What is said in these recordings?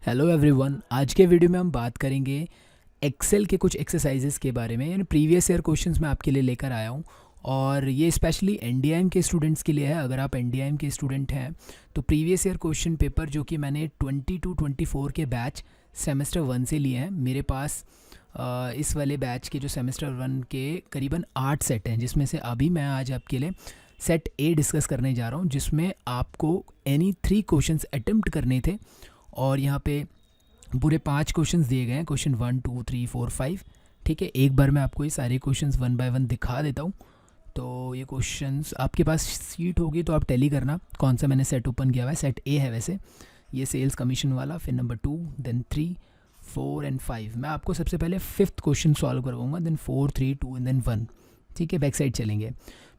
Hello everyone, आज के video में हम बात करेंगे एक्सेल के कुछ एक्सरसाइजेस के बारे में। यानी प्रीवियस ईयर क्वेश्चंस मैं आपके लिए लेकर आया हूँ और ये स्पेशली एनडीआईएम के स्टूडेंट्स के लिए है। अगर आप एनडीआईएम के स्टूडेंट हैं तो प्रीवियस ईयर क्वेश्चन पेपर जो कि मैंने 22-24 के बैच सेमेस्टर 1 से लिए हैं, मेरे पास इस वाले बैच के जो सेमेस्टर 1 के करीबन 8 सेट हैं, जिसमें से अभी मैं आज आपके लिए सेट ए डिस्कस करने जा रहा हूँ, जिसमें आपको एनी 3 क्वेश्चंस अटेम्प्ट करने थे। और यहाँ पे पूरे 5 क्वेश्चंस दिए गए हैं, क्वेश्चन 1 2 3 4 5। ठीक है, एक बार मैं आपको ये सारे क्वेश्चंस 1 बाय 1 दिखा देता हूँ। तो ये क्वेश्चंस आपके पास सीट होगी तो आप टैली करना कौन सा मैंने सेट ओपन किया हुआ है। सेट ए है वैसे, ये सेल्स कमीशन वाला, फिर नंबर 2, देन 3, 4 एंड 5। मैं आपको सबसे पहले 5th क्वेश्चन सॉल्व करवाऊँगा, देन 4 3 2 एंड देन 1। ठीक है, बैक साइड चलेंगे।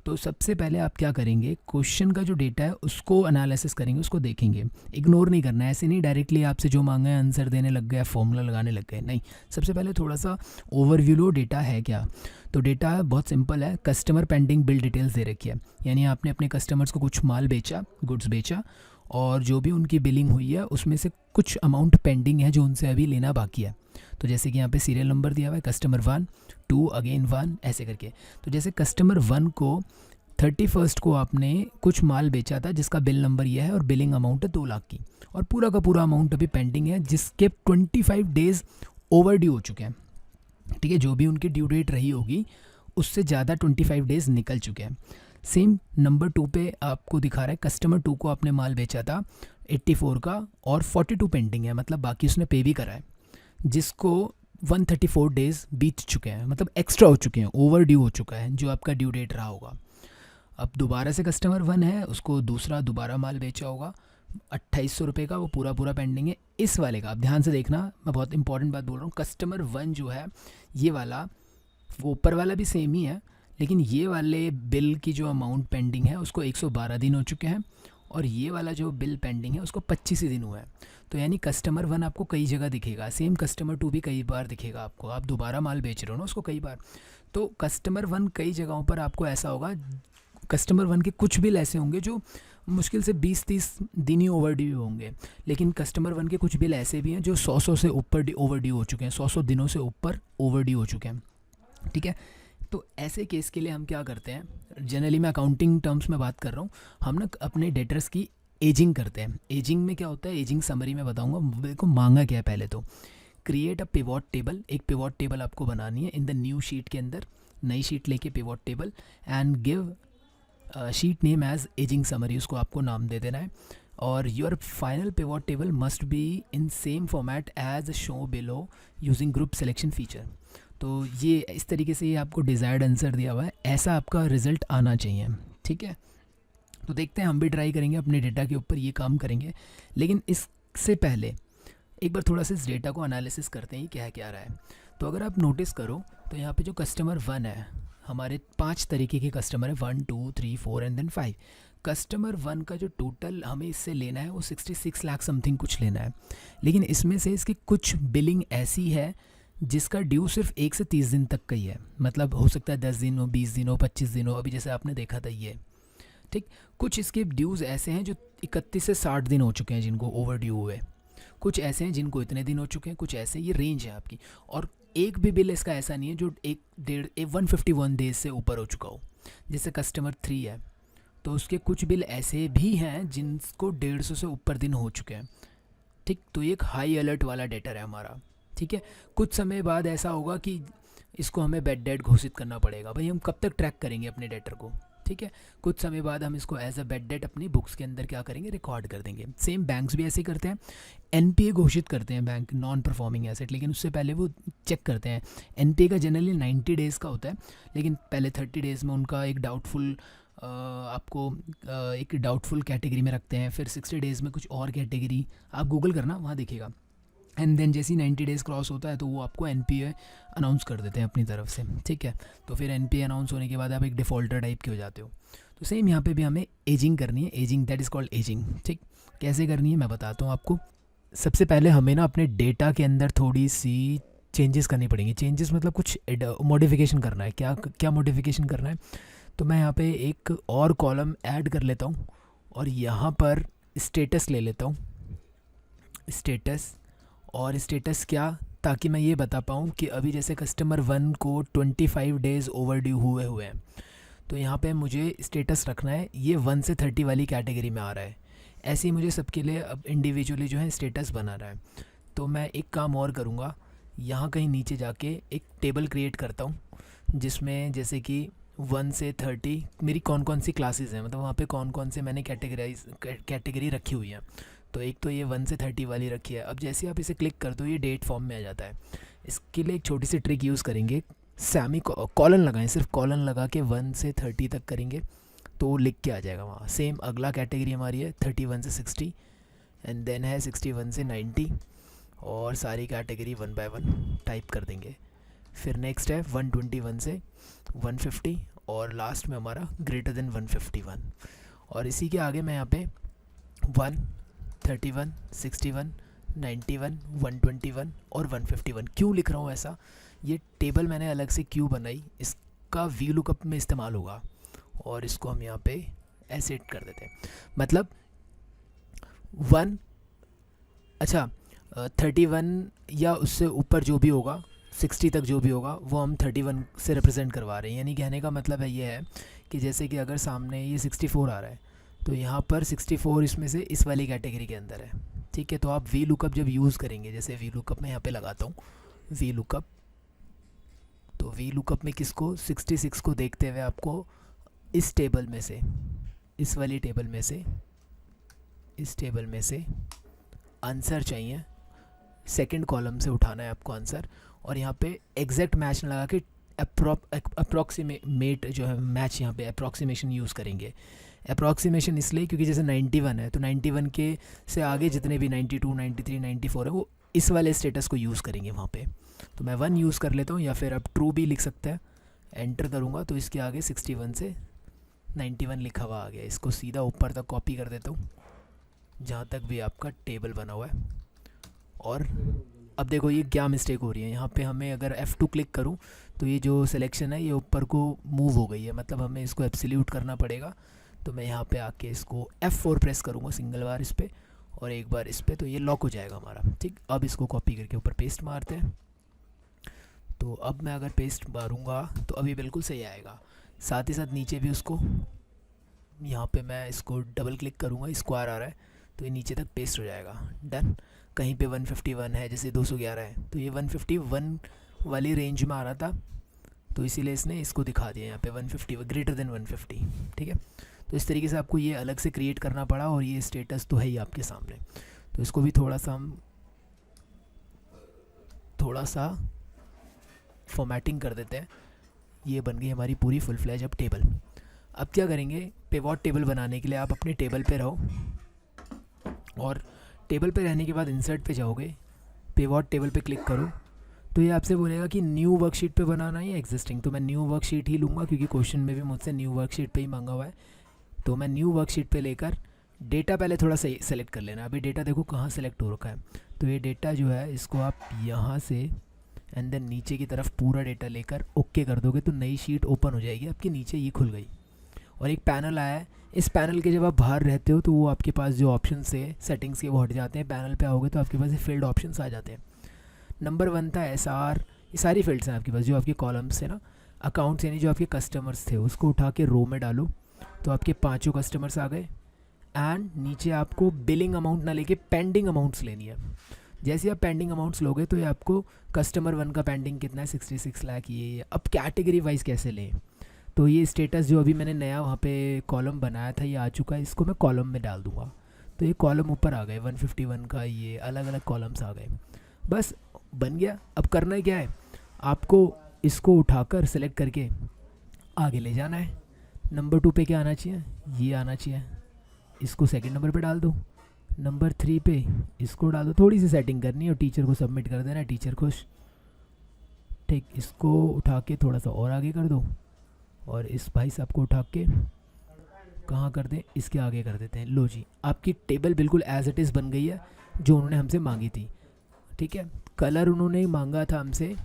तो सबसे पहले आप क्या करेंगे, क्वेश्चन का जो डेटा है उसको एनालिसिस करेंगे, उसको देखेंगे। इग्नोर नहीं करना है, ऐसे नहीं डायरेक्टली आपसे जो मांगा है आंसर देने लग गए, फॉर्मूला लगाने लग गए, नहीं। सबसे पहले थोड़ा सा ओवरव्यू लो, डेटा है क्या। तो डेटा बहुत सिंपल है, कस्टमर पेंडिंग बिल डिटेल्स दे रखी है। यानी आपने अपने कस्टमर्स को कुछ माल बेचा, गुड्स बेचा, और जो भी उनकी बिलिंग हुई है उसमें से कुछ अमाउंट पेंडिंग है जो उनसे अभी लेना बाकी है। तो जैसे कि यहाँ पे सीरियल नंबर दिया हुआ है, कस्टमर 1 2 अगेन 1, ऐसे करके। तो जैसे कस्टमर 1 को 31 को आपने कुछ माल बेचा था जिसका बिल नंबर यह है और बिलिंग अमाउंट है 2 लाख की, और पूरा का पूरा अमाउंट अभी पेंडिंग है जिसके 25 डेज़ ओवर ड्यू हो चुके हैं। ठीक है, जो भी उनकी ड्यू डेट रही होगी उससे ज़्यादा 25 डेज़ निकल चुके हैं। सेम नंबर 2 पे आपको दिखा रहा है, कस्टमर 2 को आपने माल बेचा था 84 का और 42 पेंडिंग है, मतलब बाकी उसने पे भी करा है, जिसको 134 डेज़ बीत चुके हैं, मतलब एक्स्ट्रा हो चुके हैं, ओवर ड्यू हो चुका है जो आपका ड्यू डेट रहा होगा। अब दोबारा से कस्टमर 1 है, उसको दूसरा दोबारा माल बेचा होगा 2800 रुपये का, वो पूरा पूरा पेंडिंग है। इस वाले का आप ध्यान से देखना, मैं बहुत इंपॉर्टेंट बात बोल रहा हूँ। कस्टमर 1 जो है ये वाला, वो ऊपर वाला भी सेम ही है, लेकिन ये वाले बिल की जो अमाउंट पेंडिंग है उसको 112 दिन हो चुके हैं, और ये वाला जो बिल पेंडिंग है उसको 25 ही दिन हुआ है। तो यानी कस्टमर 1 आपको कई जगह दिखेगा, सेम कस्टमर 2 भी कई बार दिखेगा आपको। आप दोबारा माल बेच रहे हो ना उसको कई बार, तो कस्टमर 1 कई जगहों पर आपको ऐसा होगा। कस्टमर 1 के कुछ बिल ऐसे होंगे जो मुश्किल से 20-30 दिन ही ओवर ड्यू होंगे, लेकिन कस्टमर 1 के कुछ बिल ऐसे भी हैं जो 100 से ऊपर ओवर ड्यू हो चुके हैं, 100 दिनों से ऊपर ओवर ड्यू हो चुके हैं। ठीक है, तो ऐसे केस के लिए हम क्या करते हैं, जनरली मैं अकाउंटिंग टर्म्स में बात कर रहा हूँ, हम ना अपने डेटर्स की एजिंग करते हैं। एजिंग में क्या होता है, एजिंग समरी में बताऊँगा। मेरे को मांगा क्या है, पहले तो क्रिएट अ पिवोट टेबल। एक पिवोट टेबल आपको बनानी है इन द न्यू शीट के अंदर, नई शीट लेके pivot table, and give sheet name as aging summary, उसको आपको नाम दे देना है। और your final pivot table must be in same format as show below using group selection feature. तो ये इस तरीके से ये आपको डिज़ायर्ड आंसर दिया हुआ है, ऐसा आपका रिजल्ट आना चाहिए। ठीक है, तो देखते हैं, हम भी ट्राई करेंगे अपने डेटा के ऊपर ये काम करेंगे। लेकिन इससे पहले एक बार थोड़ा सा इस डेटा को एनालिसिस करते हैं क्या क्या रहा है। तो अगर आप नोटिस करो तो यहाँ पे जो कस्टमर 1 है, हमारे 5 तरीके के कस्टमर है, 1 2 3 4 एंड देन 5। कस्टमर 1 का जो टोटल हमें इससे लेना है वो 66 लाख समथिंग कुछ लेना है, लेकिन इसमें से इसकी कुछ बिलिंग ऐसी है जिसका ड्यू सिर्फ 1 से 30 दिन तक का ही है। मतलब हो सकता है 10 दिन हो, 20 दिन हो, 25 दिन हो, अभी जैसे आपने देखा था ये। ठीक, कुछ इसके ड्यूज़ ऐसे हैं जो 31 से 60 दिन हो चुके हैं जिनको ओवर ड्यू हुए, कुछ ऐसे हैं जिनको इतने दिन हो चुके हैं, कुछ ऐसे, ये रेंज है आपकी। और एक भी बिल इसका ऐसा नहीं है जो 151 डेज से ऊपर हो चुका हो। जैसे कस्टमर 3 है तो उसके कुछ बिल ऐसे भी हैं जिनको 150 से ऊपर दिन हो चुके हैं। ठीक, तो ये एक हाई अलर्ट वाला डेटर है हमारा। ठीक है, कुछ समय बाद ऐसा होगा कि इसको हमें बैड डेट घोषित करना पड़ेगा। भाई हम कब तक ट्रैक करेंगे अपने डेटर को। ठीक है, कुछ समय बाद हम इसको एज अ बैड डेट अपनी बुक्स के अंदर क्या करेंगे, रिकॉर्ड कर देंगे। सेम बैंक्स भी ऐसे करते हैं, एनपीए घोषित करते हैं बैंक, नॉन परफॉर्मिंग एसेट, लेकिन उससे पहले वो चेक करते हैं। एनपीए का जनरली 90 डेज़ का होता है, लेकिन पहले 30 डेज़ में उनका एक डाउटफुल आपको एक डाउटफुल कैटेगरी में रखते हैं, फिर 60 डेज़ में कुछ और कैटेगरी, आप गूगल करना वहाँ दिखेगा। एंड देन जैसे ही 90 डेज़ क्रॉस होता है तो वो आपको एनपीए अनाउंस कर देते हैं अपनी तरफ से। ठीक है, तो फिर एनपीए अनाउंस होने के बाद आप एक डिफ़ॉल्टर टाइप के हो जाते हो। तो सेम यहाँ पे भी हमें एजिंग करनी है, ageing, that is called ageing. ठीक, कैसे करनी है मैं बताता हूँ आपको। सबसे पहले हमें ना अपने डेटा के अंदर थोड़ी सी चेंजेस करनी पड़ेंगी। चेंजेस मतलब कुछ मॉडिफिकेशन करना है। क्या क्या मॉडिफिकेशन करना है, तो मैं यहाँ पे एक और कॉलम ऐड कर लेता हूँ, और यहाँ पर स्टेटस ले लेता हूँ, स्टेटस, और स्टेटस क्या, ताकि मैं ये बता पाऊँ कि अभी जैसे कस्टमर 1 को 25 डेज़ ओवर ड्यू हुए हुए हैं, तो यहाँ पे मुझे स्टेटस रखना है ये 1 से 30 वाली कैटेगरी में आ रहा है। ऐसे ही मुझे सबके लिए अब इंडिविजुअली जो है स्टेटस बना रहा है। तो मैं एक काम और करूँगा, यहाँ कहीं नीचे जाके एक टेबल क्रिएट करता हूँ जिसमें जैसे कि 1 से 30 मेरी कौन कौन सी क्लासेस हैं, मतलब वहाँ पे कौन कौन से मैंने कैटेगरी रखी हुई है। तो एक तो ये 1 से 30 वाली रखी है। अब जैसे आप इसे क्लिक कर दो ये डेट फॉर्म में आ जाता है। इसके लिए एक छोटी सी ट्रिक यूज़ करेंगे, सेमी कॉलन लगाएं, सिर्फ कॉलन लगा के 1 से 30 तक करेंगे तो लिख के आ जाएगा वहाँ। सेम अगला कैटेगरी हमारी है 31 से 60 एंड देन है 61 से 90 और सारी कैटेगरी 1 बाय 1 टाइप कर देंगे। फिर नेक्स्ट है 121 से 150 और लास्ट में हमारा ग्रेटर देन 151। और इसी के आगे मैं यहाँ पे 1, 31, 61, 91, 121 और 151 क्यों लिख रहा हूँ ऐसा, ये टेबल मैंने अलग से क्यों बनाई, इसका वी लुकअप में इस्तेमाल होगा। और इसको हम यहाँ पे ऐसे कर देते हैं, मतलब 1, अच्छा 31 या उससे ऊपर जो भी होगा 60 तक जो भी होगा वो हम 31 से रिप्रेजेंट करवा रहे हैं। यानी कहने का मतलब है ये है कि जैसे कि अगर सामने ये 64 आ रहा है तो यहाँ पर 64 इसमें से इस वाली कैटेगरी के अंदर है, ठीक है। तो आप वी लुकअप जब यूज़ करेंगे, जैसे वी लुकअप मैं यहाँ पे लगाता हूँ वी लुकअप, तो वी लुकअप में किसको 66 को देखते हुए आपको इस टेबल में से, इस वाली टेबल में से, इस टेबल में से आंसर चाहिए, सेकंड कॉलम से उठाना है आपको आंसर। और यहाँ पे एग्जैक्ट मैच लगा के अप्रॉक्सीमेट जो है मैच, यहाँ पे अप्रॉक्सीमेशन यूज़ करेंगे। अप्रॉक्सीमेशन इसलिए क्योंकि जैसे 91 है तो 91 के से आगे जितने भी 92, 93, 94 है वो इस वाले स्टेटस को यूज़ करेंगे वहाँ पे। तो मैं 1 यूज़ कर लेता हूँ या फिर आप ट्रू भी लिख सकते हैं। एंटर करूँगा तो इसके आगे 61 से 91 लिखा हुआ आ गया। इसको सीधा ऊपर तक कॉपी कर देता हूँ जहाँ तक भी आपका टेबल बना हुआ है। और अब देखो ये क्या मिस्टेक हो रही है, यहाँ पे हमें अगर F2 क्लिक करूँ तो ये जो सिलेक्शन है ये ऊपर को मूव हो गई है, मतलब हमें इसको एब्सोल्यूट करना पड़ेगा। तो मैं यहाँ पे आके इसको F4 प्रेस करूँगा सिंगल बार इस पर और एक बार इस पर, तो ये लॉक हो जाएगा हमारा, ठीक। अब इसको कॉपी करके ऊपर पेस्ट मारते हैं। तो अब मैं अगर पेस्ट मारूँगा तो अभी बिल्कुल सही आएगा। साथ ही साथ नीचे भी उसको, यहाँ पे मैं इसको डबल क्लिक करूँगा, स्क्वायर आ रहा है तो ये नीचे तक पेस्ट हो जाएगा, डन। कहीं पे 151 है, जैसे 211 है तो ये 151 वाली रेंज में आ रहा था तो इसीलिए इसने इसको दिखा दिया यहाँ पे 150 ग्रेटर देन 150, ठीक है। तो इस तरीके से आपको ये अलग से क्रिएट करना पड़ा और ये स्टेटस तो है ही आपके सामने। तो इसको भी थोड़ा सा फॉर्मेटिंग कर देते हैं। ये बन गई हमारी पूरी फुल फ्लैज अब टेबल। अब क्या करेंगे, पिवट टेबल बनाने के लिए आप अपने टेबल पे रहो और टेबल पे रहने के बाद इंसर्ट पे जाओगे, पिवट टेबल पे क्लिक करो तो ये आपसे बोलेगा कि न्यू वर्कशीट पे बनाना है या एग्जिस्टिंग। तो मैं न्यू वर्कशीट ही लूँगा क्योंकि क्वेश्चन में भी मुझसे न्यू वर्कशीट पे ही मांगा हुआ है। तो मैं न्यू वर्कशीट पे लेकर डेटा पहले थोड़ा सा सेलेक्ट कर लेना। अभी डेटा देखो कहाँ सेलेक्ट हो रखा है, तो ये डेटा जो है इसको आप यहाँ से एंड देन नीचे की तरफ पूरा डेटा लेकर ओके कर दोगे तो नई शीट ओपन हो जाएगी आपकी, नीचे ये खुल गई। और एक पैनल आया है, इस पैनल के जब आप बाहर रहते हो तो वो आपके पास जो ऑप्शन से सेटिंग्स के वो हट जाते हैं। पैनल पे आओगे तो आपके पास ये फील्ड ऑप्शंस आ जाते हैं। नंबर 1 था SR, ये सारी फील्ड्स हैं आपके पास जो आपके कॉलम्स है ना। अकाउंट्स यानी जो आपके कस्टमर्स थे उसको उठा के रो में डालो तो आपके 5 कस्टमर्स आ गए। एंड नीचे आपको बिलिंग अमाउंट ना लेके पेंडिंग अमाउंट्स लेनी है। जैसे आप पेंडिंग अमाउंट्स लोगे तो ये आपको कस्टमर 1 का पेंडिंग कितना है 66 लाख ये। अब कैटेगरी वाइज कैसे लें, तो ये स्टेटस जो अभी मैंने नया वहाँ पे कॉलम बनाया था ये आ चुका है, इसको मैं कॉलम में डाल दूँगा तो ये कॉलम ऊपर आ गए 151 का, ये अलग अलग कॉलम्स आ गए। बस बन गया। अब करना है क्या है, आपको इसको उठाकर सेलेक्ट करके आगे ले जाना है। नंबर 2 पे क्या आना चाहिए, ये आना चाहिए, इसको सेकंड नंबर पे डाल दो। नंबर 3 पे इसको डाल दो, थोड़ी सी सेटिंग करनी है और टीचर को सबमिट कर देना है, टीचर खुश, ठीक। इसको उठा के थोड़ा सा और आगे कर दो और इस भाई साहब को उठा के कहाँ कर दें, इसके आगे कर देते हैं। लो जी, आपकी टेबल बिल्कुल एज इट इज़ बन गई है जो उन्होंने हमसे मांगी थी, ठीक है। कलर उन्होंने मांगा था हमसे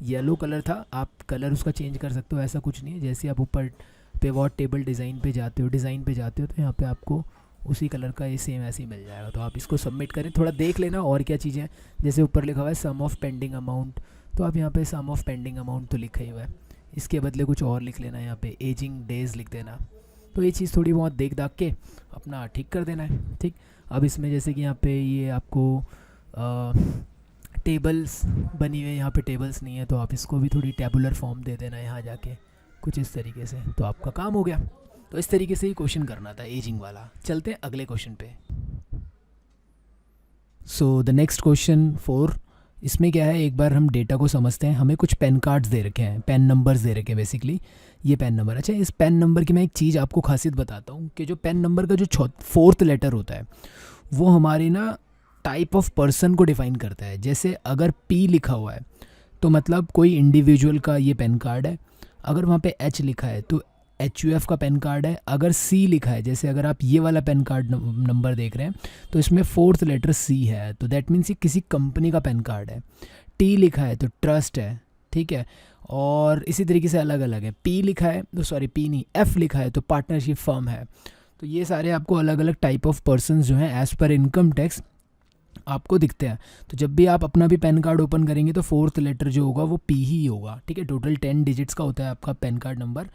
येलो कलर था, आप कलर उसका चेंज कर सकते हो, ऐसा कुछ नहीं है। जैसे आप ऊपर पिवट टेबल डिज़ाइन पे जाते हो तो यहाँ पे आपको उसी कलर का ये सेम ऐसे ही मिल जाएगा। तो आप इसको सबमिट करें, थोड़ा देख लेना और क्या चीज़ें, जैसे ऊपर लिखा हुआ है सम ऑफ पेंडिंग अमाउंट, तो आप यहाँ पे सम ऑफ पेंडिंग अमाउंट तो लिखा ही हुआ है, इसके बदले कुछ और लिख लेना, यहाँ पे एजिंग डेज लिख देना। तो ये चीज़ थोड़ी बहुत देख दाख के अपना ठीक कर देना है, ठीक। अब इसमें जैसे कि यहाँ पे ये आपको टेबल्स बनी हुई है, यहाँ पे टेबल्स नहीं है, तो आप इसको भी थोड़ी टेबुलर फॉर्म दे देना यहाँ जाके, कुछ इस तरीके से, तो आपका काम हो गया। तो इस तरीके से ही क्वेश्चन करना था एजिंग वाला। चलते हैं अगले क्वेश्चन पे। सो द नेक्स्ट क्वेश्चन 4, इसमें क्या है, एक बार हम डेटा को समझते हैं। हमें कुछ पेन कार्ड्स दे रखे हैं, पेन नंबर्स दे रखे हैं बेसिकली, ये पेन नंबर। अच्छा, इस पेन नंबर की मैं एक चीज़ आपको खासियत बताता हूँ कि जो पेन नंबर का जो 4th लेटर होता है वो हमारी ना टाइप ऑफ पर्सन को डिफ़ाइन करता है। जैसे अगर P लिखा हुआ है तो मतलब कोई इंडिविजुअल का ये पेन कार्ड है, अगर वहाँ पे H लिखा है तो HUF का पेन कार्ड है, अगर C लिखा है, जैसे अगर आप ये वाला पेन कार्ड नंबर देख रहे हैं तो इसमें 4th लेटर C है, तो दैट मीन्स ये किसी कंपनी का पेन कार्ड है। T लिखा है तो ट्रस्ट है, ठीक है, और इसी तरीके से अलग अलग है। P लिखा है तो सॉरी P नहीं, F लिखा है तो पार्टनरशिप फर्म है। तो ये सारे आपको अलग अलग टाइप ऑफ पर्सनस जो हैं एज़ पर इनकम टैक्स आपको दिखते हैं। तो जब भी आप अपना भी पैन कार्ड ओपन करेंगे तो 4th लेटर जो होगा वो P ही होगा, ठीक है। टोटल 10 डिजिट्स का होता है आपका पैन कार्ड नंबर,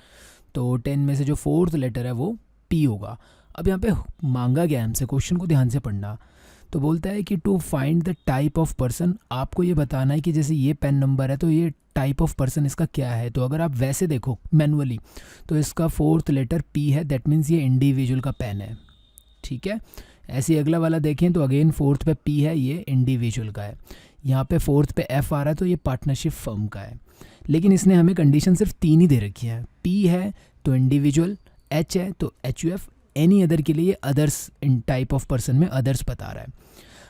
तो 10 में से जो 4th लेटर है वो P होगा। अब यहाँ पे मांगा गया हमसे, क्वेश्चन को ध्यान से पढ़ना, तो बोलता है कि to find the type of person, आपको ये बताना है कि जैसे ये पेन नंबर है तो ये टाइप ऑफ पर्सन इसका क्या है। तो अगर आप वैसे देखो मैनुअली तो इसका 4th लेटर P है, दैट मीन्स ये इंडिविजुअल का पेन है, ठीक है। ऐसे ही अगला वाला देखें तो अगेन 4th पे P है, ये इंडिविजुअल का है। यहाँ पे 4th पे F आ रहा है तो ये पार्टनरशिप फर्म का है। लेकिन इसने हमें कंडीशन सिर्फ 3 ही दे रखी है, P है तो इंडिविजुअल, H है तो HUF, एनी अदर के लिए others, in type of person में अदर्स बता रहा है।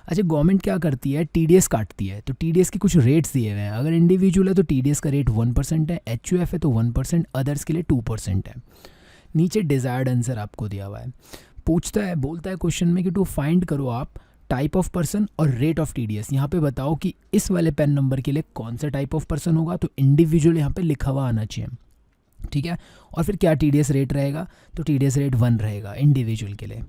अच्छा, गवर्नमेंट क्या करती है, TDS काटती है, तो TDS के कुछ रेट्स दिए हुए हैं। अगर इंडिविजुअल है तो TDS का रेट 1% है, HUF है तो 1%, अदर्स के लिए 2% है। नीचे डिज़ायर्ड आंसर आपको दिया हुआ है। पूछता है, बोलता है क्वेश्चन में कि टू फाइंड करो आप टाइप ऑफ पर्सन और रेट ऑफ TDS। यहाँ पे बताओ कि इस वाले पेन नंबर के लिए कौन सा टाइप ऑफ पर्सन होगा, तो इंडिविजुअल यहाँ पे लिखा हुआ आना चाहिए, ठीक है। और फिर क्या TDS रेट रहेगा, तो TDS रेट 1 रहेगा इंडिविजुअल के लिए।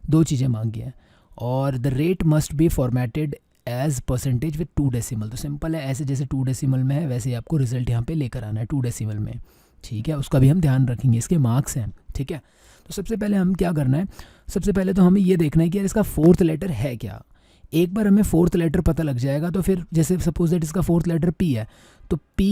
2 चीज़ें मांगी हैं, और the rate must be formatted as percentage with 2 decimal. तो सिंपल है, ऐसे जैसे 2 डेसिमल में है वैसे ही आपको रिजल्ट यहाँ पे लेकर आना है 2 डेसिमल में, ठीक है। उसका भी हम ध्यान रखेंगे, इसके मार्क्स हैं, ठीक है। तो सबसे पहले हम क्या करना है, सबसे पहले तो हमें ये देखना है कि यार इसका 4th लेटर है क्या। एक बार हमें 4th लेटर पता लग जाएगा तो फिर जैसे सपोज दैट इसका 4th लेटर P है, तो P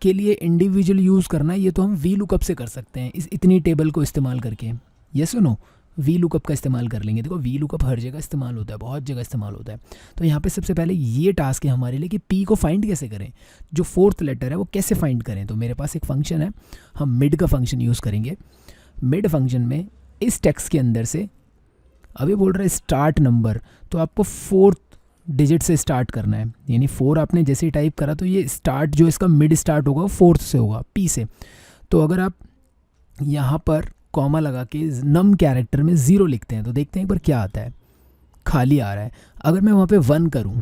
के लिए इंडिविजुअल यूज़ करना है, ये तो हम वी लुकअप से कर सकते हैं, इस इतनी टेबल को इस्तेमाल करके। ये सुनो, वी लुकअप का इस्तेमाल कर लेंगे। देखो वी लुकअप हर जगह इस्तेमाल होता है, बहुत जगह इस्तेमाल होता है। तो यहाँ पे सबसे पहले ये टास्क है हमारे लिए कि P को फाइंड कैसे करें, जो 4th लेटर है वो कैसे फाइंड करें। तो मेरे पास एक फंक्शन है, हम मिड का फंक्शन यूज़ करेंगे। मिड फंक्शन में इस टेक्स्ट के अंदर से, अभी बोल रहा है स्टार्ट नंबर, तो आपको 4th डिजिट से स्टार्ट करना है, यानी 4 आपने जैसे ही टाइप करा तो ये स्टार्ट जो इसका मिड स्टार्ट होगा वो 4th से होगा, P से। तो अगर आप यहाँ पर कॉमा लगा के नम कैरेक्टर में 0 लिखते हैं तो देखते हैं एक बार क्या आता है, खाली आ रहा है। अगर मैं वहाँ पे 1 करूँ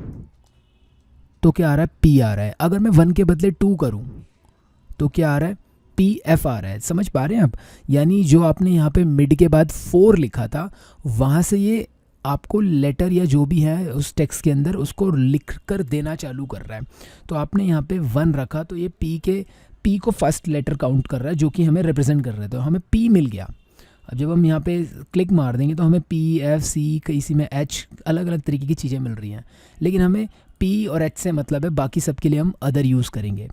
तो क्या आ रहा है, P आ रहा है। अगर मैं 1 के बदले 2 करूँ तो क्या आ रहा है, PF आ रहा है। समझ पा रहे हैं आप, यानी जो आपने यहाँ पे मिड के बाद 4 लिखा था वहाँ से ये आपको लेटर या जो भी है उस टेक्स्ट के अंदर उसको लिख कर देना चालू कर रहा है। तो आपने यहाँ पे 1 रखा तो ये P को फर्स्ट लेटर काउंट कर रहा है जो कि हमें रिप्रेजेंट कर रहा है, तो हमें P मिल गया। अब जब हम यहाँ पे क्लिक मार देंगे तो हमें P, F, C, किसी में H, अलग अलग तरीके की चीज़ें मिल रही हैं, लेकिन हमें P और H से मतलब है, बाकी सब के लिए हम अदर यूज़ करेंगे।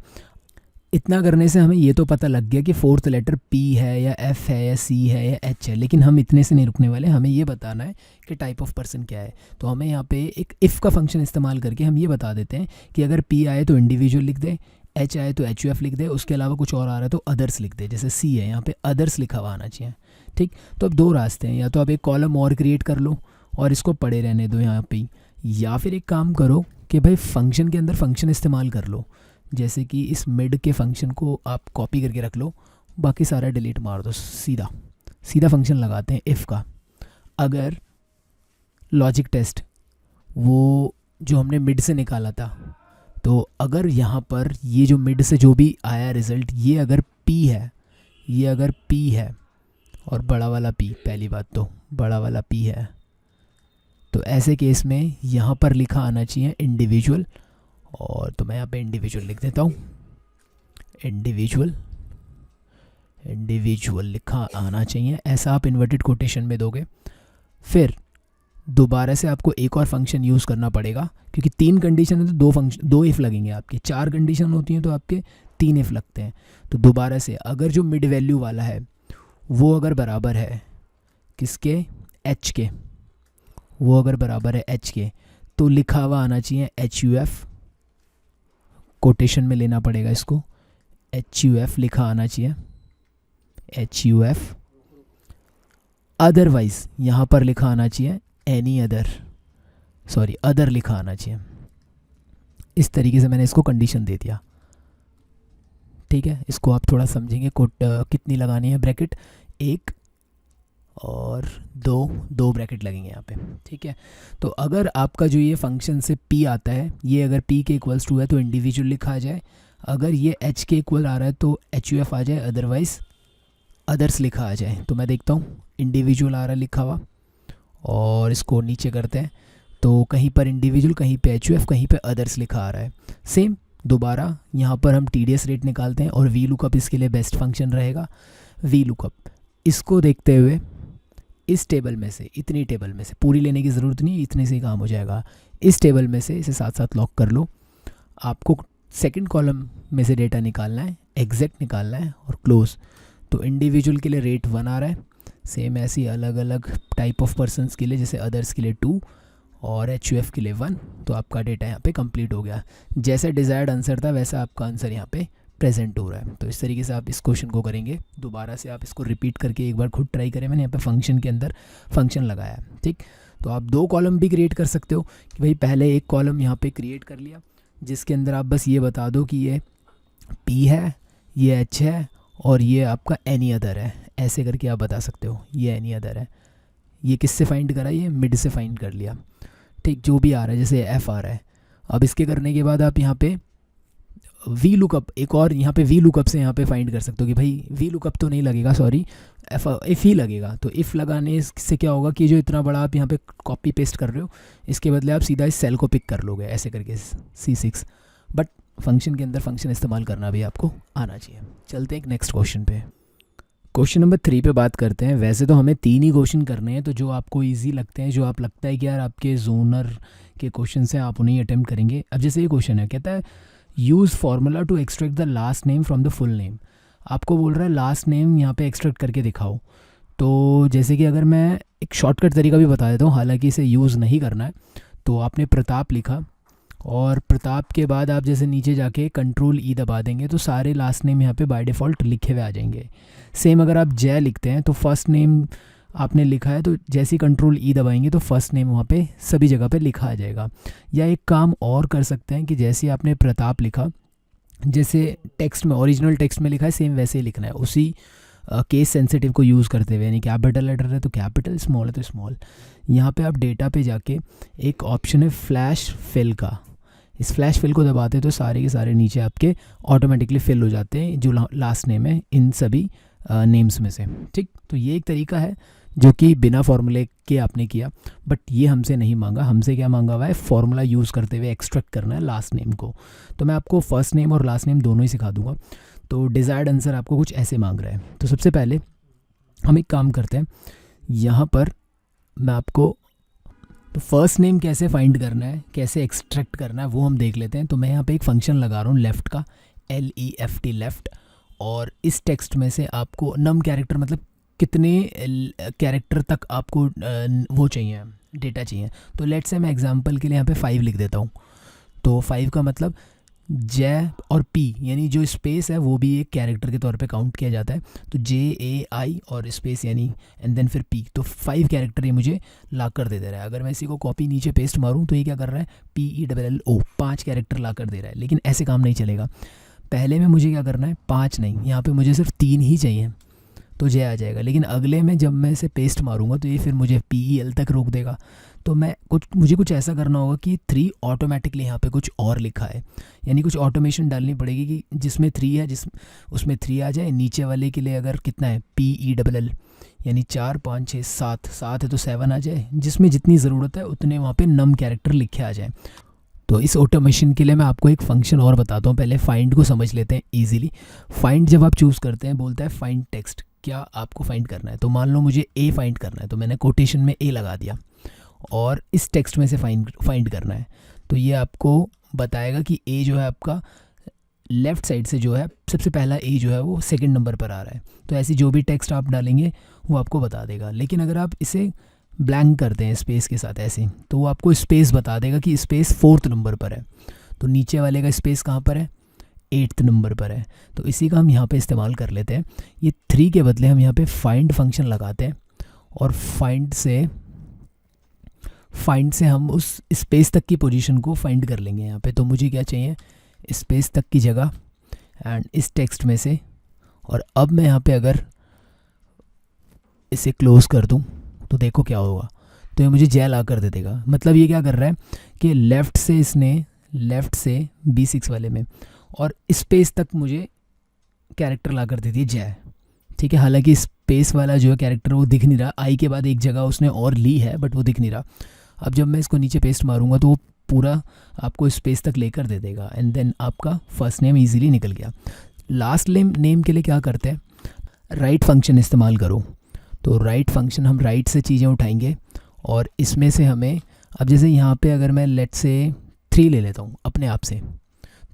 इतना करने से हमें ये तो पता लग गया कि 4th लेटर P है या F है या C है या H है, लेकिन हम इतने से नहीं रुकने वाले, हमें ये बताना है कि टाइप ऑफ पर्सन क्या है। तो हमें यहाँ पे एक इफ़ का फंक्शन इस्तेमाल करके हम ये बता देते हैं कि अगर P आए तो इंडिविजुअल लिख दे, H आए तो HUF लिख दे, उसके अलावा कुछ और आ रहा है तो अदर्स लिख दे। जैसे C है, यहाँ पे अदर्स लिखा हुआ आना चाहिए, ठीक। तो अब 2 रास्ते हैं, या तो आप एक कॉलम और क्रिएट कर लो और इसको पड़े रहने दो यहाँ पे, या फिर एक काम करो कि भाई फंक्शन के अंदर फंक्शन इस्तेमाल कर लो। जैसे कि इस मिड के फंक्शन को आप कॉपी करके रख लो, बाकी सारा डिलीट मार दो, सीधा सीधा फंक्शन लगाते हैं इफ़ का। अगर लॉजिक टेस्ट वो जो हमने मिड से निकाला था, तो अगर यहाँ पर ये जो मिड से जो भी आया रिज़ल्ट, ये अगर P है, ये अगर P है और बड़ा वाला पी, पहली बात तो बड़ा वाला पी है, तो ऐसे केस में यहाँ पर लिखा आना चाहिए इंडिविजुअल, और तो मैं यहाँ पे इंडिविजुअल लिख देता हूँ, इंडिविजुअल, इंडिविजुअल लिखा आना चाहिए, ऐसा आप इन्वर्टेड कोटेशन में दोगे। फिर दोबारा से आपको एक और फंक्शन यूज़ करना पड़ेगा, क्योंकि 3 कंडीशन है तो 2 फंक्शन, 2 इफ़ लगेंगे आपके, 4 कंडीशन होती हैं तो आपके 3 इफ़ लगते हैं। तो दोबारा से अगर जो मिड वैल्यू वाला है वो अगर बराबर है किसके, एच के, वो अगर बराबर है एच के, तो लिखा हुआ आना चाहिए एच यू एफ, कोटेशन में लेना पड़ेगा इसको, एच यू एफ लिखा आना चाहिए, एच यू एफ। अदरवाइज यहाँ पर लिखा आना चाहिए एनी अदर, सॉरी अदर लिखा आना चाहिए। इस तरीके से मैंने इसको कंडीशन दे दिया, ठीक है। इसको आप थोड़ा समझेंगे, कितनी लगानी है ब्रैकेट, 1 और 2 ब्रैकेट लगेंगे यहाँ पे, ठीक है। तो अगर आपका जो ये फंक्शन से p आता है, ये अगर p के इक्वल्स टू है तो इंडिविजुअल लिखा आ जाए, अगर ये h के इक्वल आ रहा है तो एच यू एफ आ जाए, अदरवाइज अदर्स लिखा आ जाए। तो मैं देखता हूँ इंडिविजुअल आ रहा है लिखा हुआ, और इसको नीचे करते हैं तो कहीं पर इंडिविजुअल, कहीं पे एच यू एफ, कहीं पे अदर्स लिखा आ रहा है। सेम दोबारा यहाँ पर हम TDS रेट निकालते हैं, और वी लुकअप इसके लिए बेस्ट फंक्शन रहेगा। वी लुकअप इसको देखते हुए इस टेबल में से, इतनी टेबल में से, पूरी लेने की ज़रूरत नहीं, इतने से ही काम हो जाएगा, इस टेबल में से इसे साथ साथ लॉक कर लो। आपको सेकंड कॉलम में से डेटा निकालना है, एग्जैक्ट निकालना है और क्लोज। तो इंडिविजुअल के लिए रेट 1 आ रहा है, सेम ऐसी अलग अलग टाइप ऑफ पर्सनस के लिए, जैसे अदर्स के लिए 2 और एच यू एफ के लिए 1। तो आपका डेटा यहाँ पे कंप्लीट हो गया, जैसा डिज़ायर्ड आंसर था वैसा आपका आंसर यहाँ पे प्रेजेंट हो रहा है। तो इस तरीके से आप इस क्वेश्चन को करेंगे। दोबारा से आप इसको रिपीट करके एक बार खुद ट्राई करें, मैंने यहाँ पे फंक्शन के अंदर फंक्शन लगाया है, ठीक। तो आप 2 कॉलम भी क्रिएट कर सकते हो कि भाई पहले एक कॉलम यहाँ पे क्रिएट कर लिया, जिसके अंदर आप बस ये बता दो कि ये p है, ये h है, और ये आपका एनी अदर है, ऐसे करके आप बता सकते हो ये एनी अदर है। ये किससे फाइंड करा, ये मिड से फाइंड कर लिया, ठीक, जो भी आ रहा है, जैसे f आ रहा है। अब इसके करने के बाद आप यहाँ पे वी लुकअप, एक और यहाँ पे वी लुकअप से यहाँ पे फाइंड कर सकते हो कि भाई वी लुकअप तो नहीं लगेगा, सॉरी इफ़ ही लगेगा। तो इफ़ लगाने से क्या होगा कि जो इतना बड़ा आप यहाँ पे कॉपी पेस्ट कर रहे हो, इसके बदले आप सीधा इस सेल को पिक कर लोगे, ऐसे करके C6। बट फंक्शन के अंदर फंक्शन इस्तेमाल करना भी आपको आना चाहिए। चलते हैं एक नेक्स्ट क्वेश्चन पे। क्वेश्चन नंबर 3 पे बात करते हैं। वैसे तो हमें 3 ही क्वेश्चन करने हैं, तो जो आपको ईजी लगते हैं, जो आप लगता है कि यार आपके जोनर के क्वेश्चन हैं, आप उन्हें अटैम्प्ट करेंगे। अब जैसे ये क्वेश्चन है, कहता है use formula to extract the last name from the full name. आपको बोल रहा है लास्ट नेम यहाँ पे एक्सट्रैक्ट करके दिखाओ। तो जैसे कि अगर मैं एक शॉर्टकट तरीका भी बता देता हूँ, हालांकि इसे यूज़ नहीं करना है। तो आपने प्रताप लिखा, और प्रताप के बाद आप जैसे नीचे जाके कंट्रोल ई दबा देंगे तो सारे लास्ट नेम यहाँ पे बाय डिफ़ॉल्ट लिखे हुए आ जाएंगे। सेम अगर आप जय लिखते हैं तो फर्स्ट नेम आपने लिखा है, तो जैसे ही कंट्रोल ई दबाएंगे तो फर्स्ट नेम वहाँ पे सभी जगह पे लिखा आ जाएगा। या एक काम और कर सकते हैं कि जैसे आपने प्रताप लिखा, जैसे टेक्स्ट में, ओरिजिनल टेक्स्ट में लिखा है, सेम वैसे ही लिखना है, उसी केस सेंसिटिव को यूज़ करते हुए। यानी कैपिटल लेटर है तो कैपिटल, स्मॉल है तो स्मॉल। यहाँ पे आप डेटा पे जाके एक ऑप्शन है फ्लैश फिल का, इस फ्लैश फिल को दबाते हैं तो सारे के सारे नीचे आपके ऑटोमेटिकली फिल हो जाते हैं जो लास्ट नेम है इन सभी नेम्स में से, ठीक। तो ये एक तरीका है जो कि बिना फॉर्मूले के आपने किया, बट ये हमसे नहीं मांगा। हमसे क्या मांगा हुआ है, फॉर्मूला यूज़ करते हुए एक्सट्रैक्ट करना है लास्ट नेम को। तो मैं आपको फर्स्ट नेम और लास्ट नेम दोनों ही सिखा दूंगा। तो डिज़ायर्ड आंसर आपको कुछ ऐसे मांग रहा है। तो सबसे पहले हम एक काम करते हैं, यहाँ पर मैं आपको तो फर्स्ट नेम कैसे फाइंड करना है, कैसे एक्सट्रैक्ट करना है, वो हम देख लेते हैं। तो मैं यहाँ पे एक फंक्शन लगा रहा हूँ लेफ़्ट का, LEFT लेफ़्ट, और इस टेक्स्ट में से आपको नम कैरेक्टर, मतलब कितने कैरेक्टर तक आपको वो चाहिए, डेटा चाहिए। तो लेट्स से मैं एग्जांपल के लिए यहाँ पे 5 लिख देता हूँ। तो 5 का मतलब जय और P, यानी जो स्पेस है वो भी एक कैरेक्टर के तौर पे काउंट किया जाता है। तो JAI और स्पेस यानी एंड देन फिर P, तो 5 कैरेक्टर ये मुझे ला कर दे रहा है। अगर मैं इसी को कॉपी नीचे पेस्ट मारूँ तो ये क्या कर रहा है, PELLO 5 कैरेक्टर ला कर दे रहा है। लेकिन ऐसे काम नहीं चलेगा। पहले में मुझे क्या करना है, 5 नहीं, यहाँ पे मुझे सिर्फ 3 ही चाहिए तो जय आ जाएगा। लेकिन अगले में जब मैं इसे पेस्ट मारूंगा तो ये फिर मुझे PEL तक रोक देगा। तो मुझे कुछ ऐसा करना होगा कि 3 ऑटोमेटिकली यहाँ पे कुछ और लिखा है, यानी कुछ ऑटोमेशन डालनी पड़ेगी कि जिसमें 3 है उसमें 3 आ जाए। नीचे वाले के लिए अगर कितना है PELL, यानी 4 5 6 7 है तो 7 आ जाए। जिसमें जितनी ज़रूरत है उतने वहाँ पे नम कैरेक्टर लिखे आ जाए। तो इस ऑटोमेशन के लिए मैं आपको एक फंक्शन और बताता हूँ। पहले फाइंड को समझ लेते हैं ईजिली। फाइंड जब आप चूज़ करते हैं, बोलता है फाइंड टेक्स्ट, क्या आपको फाइंड करना है। तो मान लो मुझे ए फाइंड करना है, तो मैंने कोटेशन में ए लगा दिया और इस टेक्स्ट में से फाइंड करना है। तो ये आपको बताएगा कि ए जो है आपका लेफ़्ट साइड से जो है सबसे पहला ए जो है वो सेकंड नंबर पर आ रहा है। तो ऐसी जो भी टेक्स्ट आप डालेंगे वो आपको बता देगा। लेकिन अगर आप इसे ब्लैंक करते हैं स्पेस के साथ ऐसे, तो वो आपको स्पेस बता देगा कि स्पेस 4th नंबर पर है। तो नीचे वाले का स्पेस कहाँ पर है, 8th नंबर पर है। तो इसी का हम यहाँ पे इस्तेमाल कर लेते हैं। ये 3 के बदले हम यहाँ पे फाइंड फंक्शन लगाते हैं और फाइंड से हम उस स्पेस तक की पोजीशन को फाइंड कर लेंगे यहाँ पे। तो मुझे क्या चाहिए, स्पेस तक की जगह एंड इस टेक्स्ट में से। और अब मैं यहाँ पे अगर इसे क्लोज़ कर दूँ तो देखो क्या होगा, तो ये मुझे जय ला कर दे देगा। मतलब ये क्या कर रहा है कि लेफ़्ट से B6 वाले में और स्पेस तक मुझे कैरेक्टर ला कर दे दिए जय। ठीक है, हालांकि स्पेस वाला जो है कैरेक्टर वो दिख नहीं रहा, आई के बाद एक जगह उसने और ली है बट वो दिख नहीं रहा। अब जब मैं इसको नीचे पेस्ट मारूंगा तो वो पूरा आपको स्पेस तक लेकर दे देगा एंड देन आपका फर्स्ट नेम ईजिली निकल गया। लास्ट नेम के लिए क्या करते हैं, राइट फंक्शन इस्तेमाल करो। तो राइट फंक्शन, हम राइट से चीज़ें उठाएंगे और इसमें से हमें, अब जैसे यहाँ पे अगर मैं लेट से 3 ले लेता हूँ अपने आप से,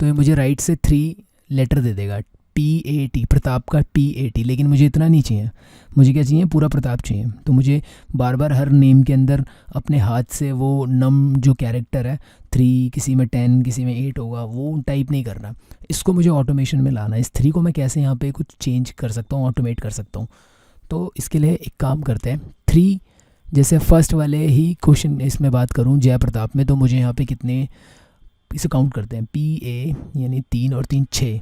तो ये मुझे राइट से 3 लेटर दे देगा, PAT, प्रताप का PAT। लेकिन मुझे इतना नहीं चाहिए, मुझे क्या चाहिए, पूरा प्रताप चाहिए। तो मुझे बार बार हर नेम के अंदर अपने हाथ से वो नम जो कैरेक्टर है 3, किसी में 10, किसी में 8 होगा, वो टाइप नहीं करना। इसको मुझे ऑटोमेशन में लाना है। इस 3 को मैं कैसे यहाँ पे कुछ चेंज कर सकता हूँ, ऑटोमेट कर सकता हूँ। तो इसके लिए एक काम करते हैं, 3 जैसे फर्स्ट वाले ही क्वेश्चन इसमें बात करूं जय प्रताप में, तो मुझे यहाँ पे कितने, इसे काउंट करते हैं, PA यानी 3 और 3 6।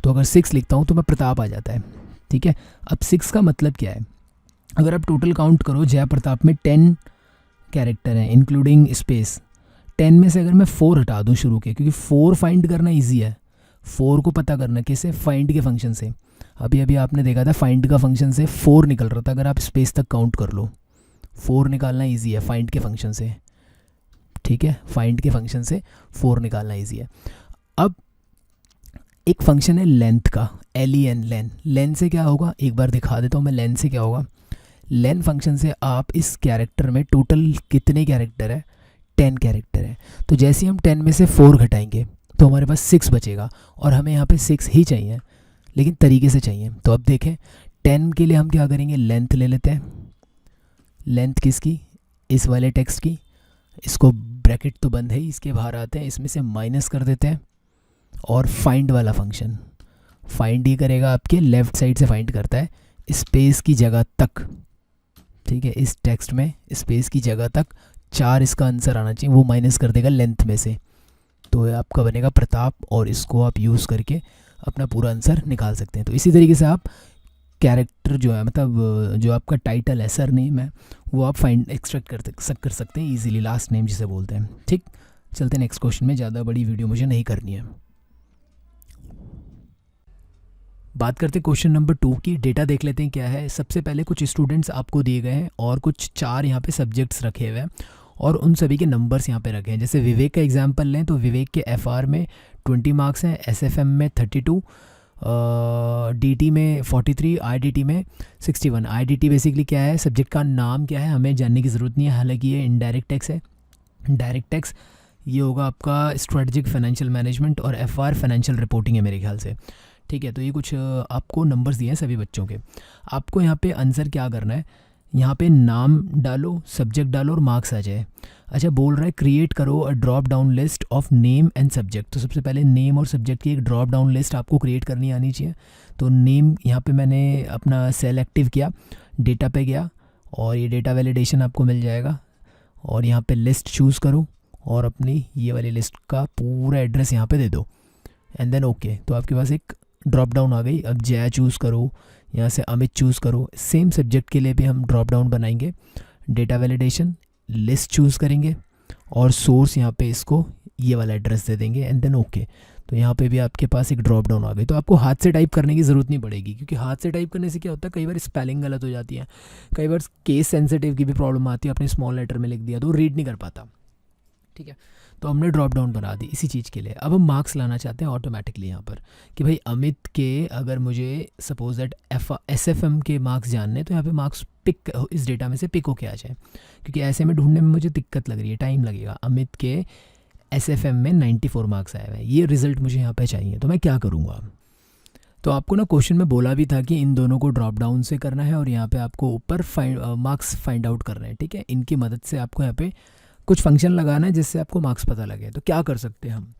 तो अगर 6 लिखता हूँ तो मैं प्रताप आ जाता है। ठीक है, अब 6 का मतलब क्या है, अगर आप टोटल काउंट करो जय प्रताप में 10 कैरेक्टर हैं इंक्लूडिंग स्पेस। 10 में से अगर मैं 4 हटा दूँ शुरू के, क्योंकि 4 फाइंड करना ईजी है, 4 को पता करना कैसे, फाइंड के फंक्शन से। अभी आपने देखा था फाइंड का फंक्शन से 4 निकल रहा था। अगर आप स्पेस तक काउंट कर लो, 4 निकालना इजी है फाइंड के फंक्शन से। ठीक है, फाइंड के फंक्शन से 4 निकालना इजी है। अब एक फंक्शन है लेंथ का, LEN, लेन से क्या होगा, एक बार दिखा देता हूँ मैं। लेन से क्या होगा, लेन फंक्शन से आप इस कैरेक्टर में टोटल कितने कैरेक्टर है, 10 कैरेक्टर है। तो जैसे ही हम 10 में से 4 घटाएंगे तो हमारे पास 6 बचेगा और हमें यहाँ पे 6 ही चाहिए, लेकिन तरीके से चाहिए। तो अब देखें 10 के लिए हम क्या करेंगे, लेंथ ले लेते हैं। लेंथ किसकी, इस वाले टेक्स्ट की। इसको ब्रैकेट तो बंद है, इसके बाहर आते हैं, इसमें से माइनस कर देते हैं। और फाइंड वाला फंक्शन, फाइंड ही करेगा आपके लेफ़्ट साइड से फाइंड करता है स्पेस की जगह तक। ठीक है, इस टेक्स्ट में स्पेस की जगह तक 4 इसका आंसर आना चाहिए, वो माइनस कर देगा लेंथ में से। तो आपका बनेगा प्रताप और इसको आप यूज़ करके अपना पूरा आंसर निकाल सकते हैं। तो इसी तरीके से आप कैरेक्टर जो है, मतलब जो आपका टाइटल है, सर नेम है, वो आप फाइंड एक्सट्रैक्ट कर सकते हैं इजीली, लास्ट नेम जिसे बोलते हैं। ठीक, चलते हैं नेक्स्ट क्वेश्चन में, ज़्यादा बड़ी वीडियो मुझे नहीं करनी है। बात करते हैं क्वेश्चन नंबर 2 की। डेटा देख लेते हैं क्या है। सबसे पहले कुछ स्टूडेंट्स आपको दिए गए हैं और कुछ 4 यहाँ पे सब्जेक्ट्स रखे हुए हैं और उन सभी के नंबर्स यहाँ पे रखे हैं। जैसे विवेक का एग्जांपल लें तो विवेक के FR में 20 मार्क्स हैं, SFM में 32, DT में 43, IDT में 61। IDT बेसिकली क्या है, सब्जेक्ट का नाम क्या है हमें जानने की ज़रूरत नहीं है, हालांकि ये इनडायरेक्ट टैक्स है। डायरेक्ट टैक्स ये होगा आपका स्ट्रेटजिक फाइनेंशियल मैनेजमेंट और FR फाइनेंशियल रिपोर्टिंग है मेरे ख्याल से। ठीक है, तो ये कुछ आपको नंबर्स दिए हैं सभी बच्चों के। आपको यहाँ पे आंसर क्या करना है, यहाँ पे नाम डालो, सब्जेक्ट डालो और मार्क्स आ जाए। अच्छा, बोल रहा है क्रिएट करो a drop down list of name and subject. तो सबसे पहले नेम और सब्जेक्ट की एक ड्रॉप डाउन लिस्ट आपको क्रिएट करनी आनी चाहिए। तो नेम यहाँ पे मैंने अपना सेल एक्टिव किया, डेटा पे गया और ये डेटा वैलिडेशन आपको मिल जाएगा। और यहाँ पे लिस्ट चूज़ करो और अपनी ये वाली लिस्ट का पूरा एड्रेस यहाँ पे दे दो एंड देन ओके। तो आपके पास एक ड्रॉप डाउन आ गई। अब जय चूज़ करो, यहाँ से अमित चूज़ करो। सेम सब्जेक्ट के लिए भी हम ड्रॉप डाउन बनाएंगे, डेटा वैलिडेशन, लिस्ट चूज़ करेंगे और सोर्स यहाँ पे इसको ये वाला एड्रेस दे देंगे एंड देन ओके। तो यहाँ पे भी आपके पास एक ड्रॉप डाउन आ गई। तो आपको हाथ से टाइप करने की ज़रूरत नहीं पड़ेगी, क्योंकि हाथ से टाइप करने से क्या होता है, कई बार स्पेलिंग गलत हो जाती है, कई बार केस सेंसिटिव की भी प्रॉब्लम आती है, आपने स्मॉल लेटर में लिख दिया तो रीड नहीं कर पाता। ठीक है, तो हमने ड्रॉप डाउन बना दी इसी चीज़ के लिए। अब हम मार्क्स लाना चाहते हैं ऑटोमेटिकली यहाँ पर कि भाई अमित के, अगर मुझे सपोज दैट SFM के मार्क्स जानने, तो यहाँ पे मार्क्स पिक इस डेटा में से पिक होके आ जाए, क्योंकि ऐसे में ढूंढने में मुझे दिक्कत लग रही है, टाइम लगेगा। अमित के SFM में 94 मार्क्स आए हुए हैं, ये रिज़ल्ट मुझे यहाँ पे चाहिए, तो मैं क्या करूँगा। तो आपको ना क्वेश्चन में बोला भी था कि इन दोनों को ड्रॉप डाउन से करना है और यहाँ पे आपको ऊपर मार्क्स फाइंड आउट करना है। ठीक है, इनकी मदद से आपको यहाँ पे कुछ फंक्शन लगाना है जिससे आपको मार्क्स पता लगे। तो क्या कर सकते हैं हम,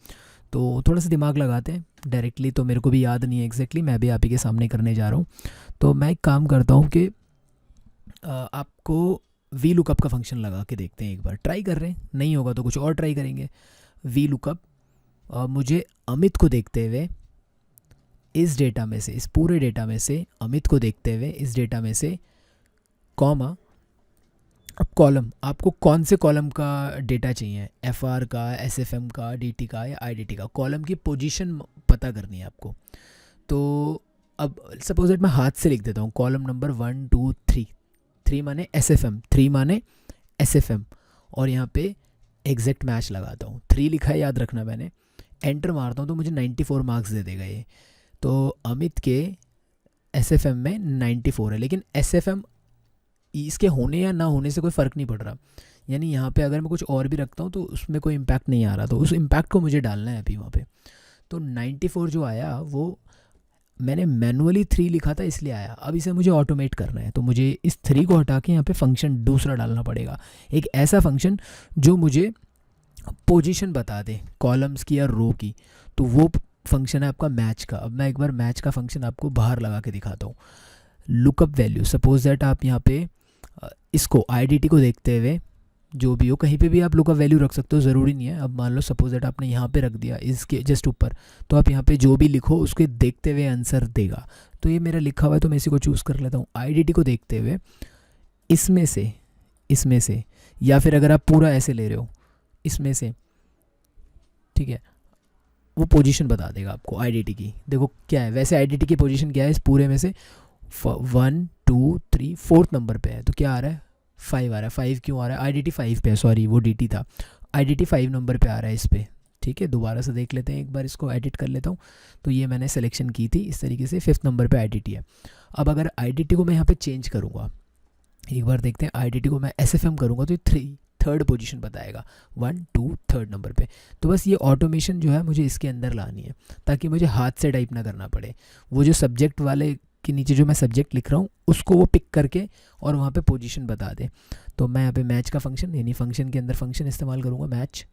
तो थोड़ा सा दिमाग लगाते हैं। डायरेक्टली तो मेरे को भी याद नहीं है एग्जैक्टली, मैं भी आप ही के सामने करने जा रहा हूँ। तो मैं एक काम करता हूँ कि आपको वी लुकअप का फंक्शन लगा के देखते हैं, एक बार ट्राई कर रहे हैं, नहीं होगा तो कुछ और ट्राई करेंगे। वी लुकअप, मुझे अमित को देखते हुए इस डेटा में से, इस पूरे डेटा में से अमित को देखते हुए इस डेटा में से कॉमा, अब कॉलम, आपको कौन से कॉलम का डेटा चाहिए, FR का, SFM का, DT का या IDT का, कॉलम की पोजीशन पता करनी है आपको। तो अब सपोज दैट मैं हाथ से लिख देता हूँ कॉलम नंबर 1 2 3, 3 माने SFM, 3 माने SFM, और यहाँ पे एग्जैक्ट मैच लगाता हूँ। 3 लिखा है याद रखना मैंने, एंटर मारता हूँ तो मुझे 94 मार्क्स दे देगा ये। तो अमित के SFM में 94 है, लेकिन SFM इसके होने या ना होने से कोई फ़र्क नहीं पड़ रहा, यानी यहाँ पे अगर मैं कुछ और भी रखता हूँ तो उसमें कोई इम्पैक्ट नहीं आ रहा, तो उस इम्पैक्ट को मुझे डालना है अभी वहाँ पे। तो 94 जो आया वो मैंने मैनुअली 3 लिखा था इसलिए आया, अब इसे मुझे ऑटोमेट करना है, तो मुझे इस 3 को हटा के यहाँ पे फंक्शन दूसरा डालना पड़ेगा, एक ऐसा फंक्शन जो मुझे पोजीशन बता दे कॉलम्स की या रो की। तो वो फंक्शन है आपका मैच का। अब मैं एक बार मैच का फंक्शन आपको बाहर लगा के दिखाता हूँ। लुकअप वैल्यू, सपोज दैट आप यहाँ पे इसको IDT को देखते हुए, जो भी हो कहीं पे भी आप लुकअप वैल्यू रख सकते हो, ज़रूरी नहीं है। अब मान लो सपोज दैट आपने यहाँ पे रख दिया इसके जस्ट ऊपर, तो आप यहाँ पे जो भी लिखो उसके देखते हुए आंसर देगा। तो ये मेरा लिखा हुआ है तो मैं इसी को चूज़ कर लेता हूँ। IDT को देखते हुए इसमें से, या फिर अगर आप पूरा ऐसे ले रहे हो इसमें से, ठीक है, वो पोजीशन बता देगा आपको IDT की। देखो क्या है, वैसे IDT की पोजीशन क्या है इस पूरे में से, 1 2 3 4th नंबर पे है, तो क्या आ रहा है 5 आ रहा है। 5 क्यों आ रहा है, IDT 5 पे है, सॉरी वो DT था, IDT 5 नंबर पे आ रहा है इस पे। ठीक है, दोबारा से देख लेते हैं, एक बार इसको एडिट कर लेता हूँ। तो ये मैंने सिलेक्शन की थी इस तरीके से, 5th नंबर पे IDT है। अब अगर IDT को मैं यहाँ पे चेंज करूँगा, एक बार देखते हैं, IDT को मैं SFM करूँगा तो ये 3rd पोजीशन बताएगा, 1 2 3rd नंबर पे। तो बस ये ऑटोमेशन जो है मुझे इसके अंदर लानी है, ताकि मुझे हाथ से टाइप ना करना पड़े। वो जो सब्जेक्ट वाले के नीचे जो मैं सब्जेक्ट लिख रहा हूँ उसको वो पिक करके और वहाँ पे पोजीशन बता दे। तो मैं यहाँ पे मैच का फंक्शन, यानी फंक्शन के अंदर फंक्शन इस्तेमाल करूँगा मैच।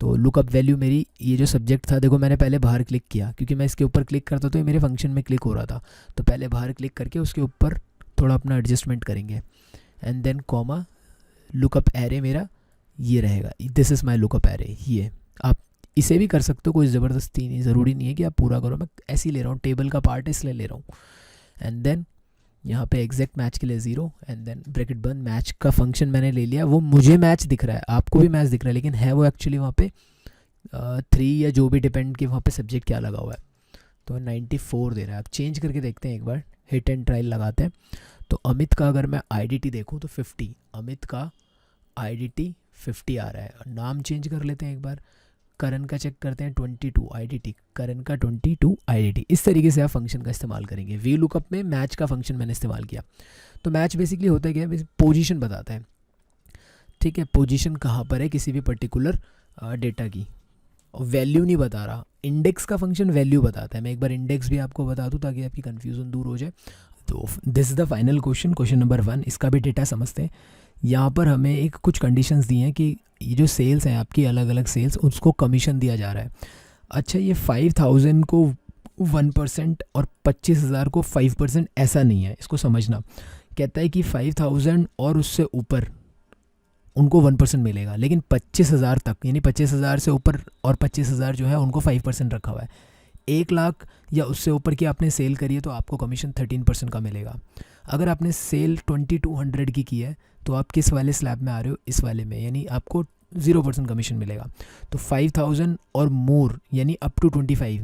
तो लुकअप वैल्यू मेरी, ये जो सब्जेक्ट था, देखो मैंने पहले बाहर क्लिक किया, क्योंकि मैं इसके ऊपर क्लिक करता तो ये मेरे फंक्शन में क्लिक हो रहा था, तो पहले बाहर क्लिक करके उसके ऊपर थोड़ा अपना एडजस्टमेंट करेंगे, and then comma, lookup array मेरा ये रहेगा, this is my lookup array. ये आप इसे भी कर सकते हो, कोई ज़बरदस्ती नहीं, ज़रूरी नहीं है कि आप पूरा करो, मैं ऐसे ही ले रहा हूँ, टेबल का पार्ट इसलिए ले रहा हूँ। एंड देन यहाँ पे एग्जैक्ट मैच के लिए 0, एंड देन ब्रैकेट बंद, मैच का फंक्शन मैंने ले लिया। वो मुझे मैच दिख रहा है, आपको भी मैच दिख रहा है, लेकिन है वो एक्चुअली वहाँ पे 3 या जो भी डिपेंड कि वहाँ पे सब्जेक्ट क्या लगा हुआ है। तो 94 दे रहा है। आप चेंज करके देखते हैं, एक बार हिट एंड ट्रायल लगाते हैं। तो अमित का अगर मैं IDT देखूँ तो 50, अमित का IDT 50 आ रहा है। नाम चेंज कर लेते हैं एक बार, करण का चेक करते हैं 22 IDT, करण का 22 IDT। इस तरीके से आप फंक्शन का इस्तेमाल करेंगे। वी लुकअप में मैच का फंक्शन मैंने इस्तेमाल किया। तो मैच बेसिकली होता है क्या है, पोजीशन बताता है। ठीक है, पोजीशन कहाँ पर है किसी भी पर्टिकुलर डेटा की, वैल्यू नहीं बता रहा। इंडेक्स का फंक्शन वैल्यू बताता है। मैं एक बार इंडेक्स भी आपको बता दूँ ताकि आपकी कन्फ्यूज़न दूर हो जाए। तो this is the final question, question number 1। इसका भी डेटा समझते हैं। यहाँ पर हमें एक कुछ कंडीशंस दी हैं कि ये जो सेल्स हैं आपकी, अलग अलग सेल्स, उसको कमीशन दिया जा रहा है। अच्छा, ये 5000 को 1% और 25,000 को 5%, ऐसा नहीं है, इसको समझना। कहता है कि 5000 और उससे ऊपर उनको 1% मिलेगा, लेकिन 25,000 तक, यानी 25,000 से ऊपर और 25,000 जो है उनको 5% रखा हुआ है। 1 लाख या उससे ऊपर की आपने सेल करी है तो आपको कमीशन 13% का मिलेगा। अगर आपने सेल 2200 की है तो आप किस वाले स्लैब में आ रहे हो, इस वाले में, यानी आपको 0% कमीशन मिलेगा। तो 5000 और मोर यानी अप टू 25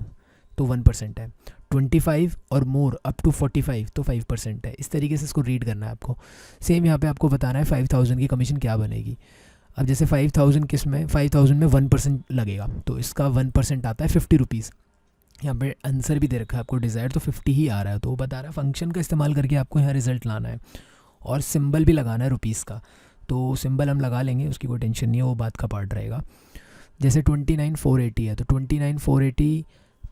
तो 1% है, 25 और मोर अप टू 45 तो 5% है। इस तरीके से इसको रीड करना है आपको। सेम यहाँ पे आपको बताना है 5000 की कमीशन क्या बनेगी। अब जैसे 5000 किस में, 5000 में 1% लगेगा तो इसका 1% आता है 50 रुपीज़। यहाँ पे आंसर भी दे रखा है आपको डिज़ायर, तो 50 ही आ रहा है। तो वो बता रहा है फंक्शन का इस्तेमाल करके आपको यहाँ रिजल्ट लाना है और सिंबल भी लगाना है रुपीज़ का। तो सिंबल हम लगा लेंगे, उसकी कोई टेंशन नहीं है, वो बात का पार्ट रहेगा। जैसे 29480 है तो 29480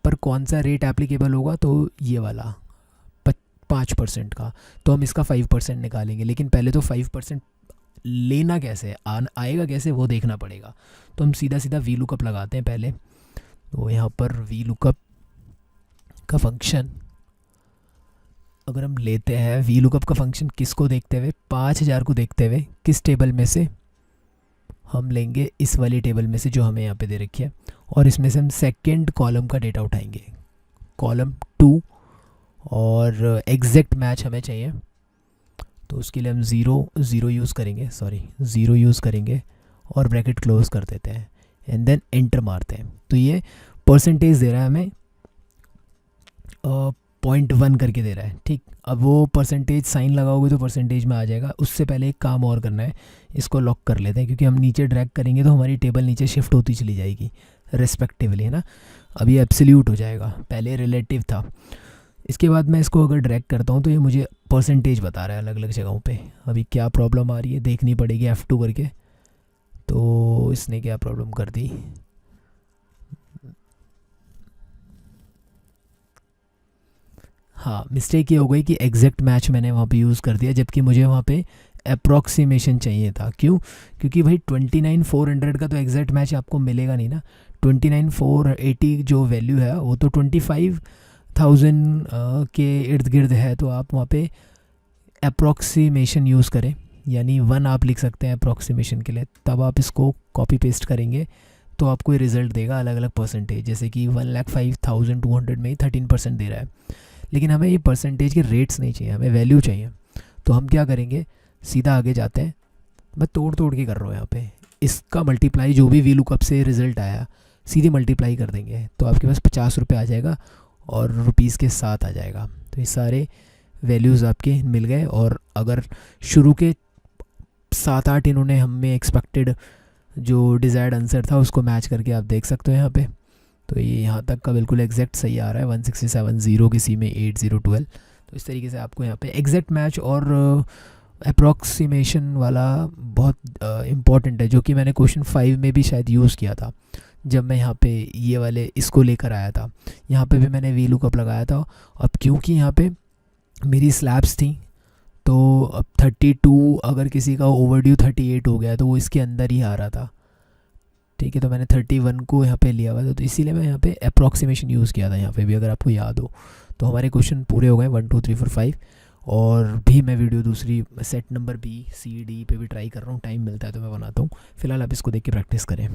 पर कौन सा रेट एप्लीकेबल होगा, तो ये वाला 5% का। तो हम इसका 5% निकालेंगे, लेकिन पहले तो 5% लेना कैसे आएगा कैसे वो देखना पड़ेगा। तो हम सीधा सीधा वी लुकअप लगाते हैं पहले। तो यहाँ पर वी लुकअप का फंक्शन अगर हम लेते हैं, वी लुकअप का फंक्शन किसको देखते हुए, 5000 को देखते हुए, किस टेबल में से, हम लेंगे इस वाली टेबल में से जो हमें यहाँ पे दे रखी है, और इसमें से हम सेकंड कॉलम का डेटा उठाएंगे, कॉलम 2, और एग्जैक्ट मैच हमें चाहिए। तो उसके लिए हम ज़ीरो यूज़ करेंगे और ब्रैकेट क्लोज कर देते हैं एंड देन एंटर मारते हैं। तो ये परसेंटेज दे रहा है हमें 0.1 करके दे रहा है, ठीक। अब वो परसेंटेज साइन लगाओगे तो परसेंटेज में आ जाएगा। उससे पहले एक काम और करना है, इसको लॉक कर लेते हैं क्योंकि हम नीचे ड्रैग करेंगे तो हमारी टेबल नीचे शिफ्ट होती चली जाएगी रेस्पेक्टिवली, है ना। अब ये एब्सोल्यूट हो जाएगा, पहले रिलेटिव था। इसके बाद मैं इसको अगर ड्रैग करता हूँ तो ये मुझे परसेंटेज बता रहा है अलग अलग जगहों पे। अभी क्या प्रॉब्लम आ रही है देखनी पड़ेगी F2 करके। तो इसने क्या प्रॉब्लम कर दी, हाँ मिस्टेक ये हो गई कि एग्जैक्ट मैच मैंने वहाँ पे यूज़ कर दिया, जबकि मुझे वहाँ पे अप्रॉक्सीमेशन चाहिए था। क्यों? क्योंकि भाई 29400 का तो एग्जैक्ट मैच आपको मिलेगा नहीं ना। 29480 जो वैल्यू है वो तो 25000 के इर्द गिर्द है, तो आप वहाँ पे अप्रॉक्सीमेशन यूज़ करें, यानी 1 आप लिख सकते हैं अप्रॉक्सीमेशन के लिए। तब आप इसको कॉपी पेस्ट करेंगे तो आपको ये रिज़ल्ट देगा अलग अलग परसेंटेज, जैसे कि 1,05,200 में ही 13% दे रहा है। लेकिन हमें ये परसेंटेज के रेट्स नहीं चाहिए, हमें वैल्यू चाहिए। तो हम क्या करेंगे, सीधा आगे जाते हैं। मैं तोड़ के कर रहा हूँ यहाँ पे, इसका मल्टीप्लाई जो भी वी लुकअप से रिज़ल्ट आया सीधे मल्टीप्लाई कर देंगे तो आपके पास 50 रुपये आ जाएगा और रुपीज़ के साथ आ जाएगा। तो ये सारे वैल्यूज़ आपके मिल गए। और अगर शुरू के 7-8 इन्होंने हमें एक्सपेक्टेड जो डिज़ायर्ड आंसर था उसको मैच करके आप देख सकते हो यहाँ पे। तो ये यहाँ तक का बिल्कुल एग्जैक्ट सही आ रहा है, 1670 की सी में 8012। तो इस तरीके से आपको यहाँ पे एग्जैक्ट मैच और अप्रॉक्सीमेशन वाला बहुत इम्पॉर्टेंट है, जो कि मैंने क्वेश्चन 5 में भी शायद यूज़ किया था जब मैं यहाँ पे ये वाले इसको लेकर आया था। यहाँ पे भी मैंने वी लुकअप लगाया था। अब क्योंकि यहाँ पे मेरी स्लैब्स थी तो अब 32 अगर किसी का ओवरड्यू 38 हो गया तो वो इसके अंदर ही आ रहा था, ठीक है। तो मैंने 31 को यहाँ पे लिया हुआ था, तो इसीलिए मैं यहाँ पे अप्रॉक्सीमेशन यूज़ किया था यहाँ पे भी, अगर आपको याद हो। तो हमारे क्वेश्चन पूरे हो गए 1 2 3 4 5। और भी मैं वीडियो दूसरी set number B C D पे भी ट्राई कर रहा हूँ, टाइम मिलता है तो मैं बनाता हूँ। फिलहाल आप इसको देख के प्रैक्टिस करें।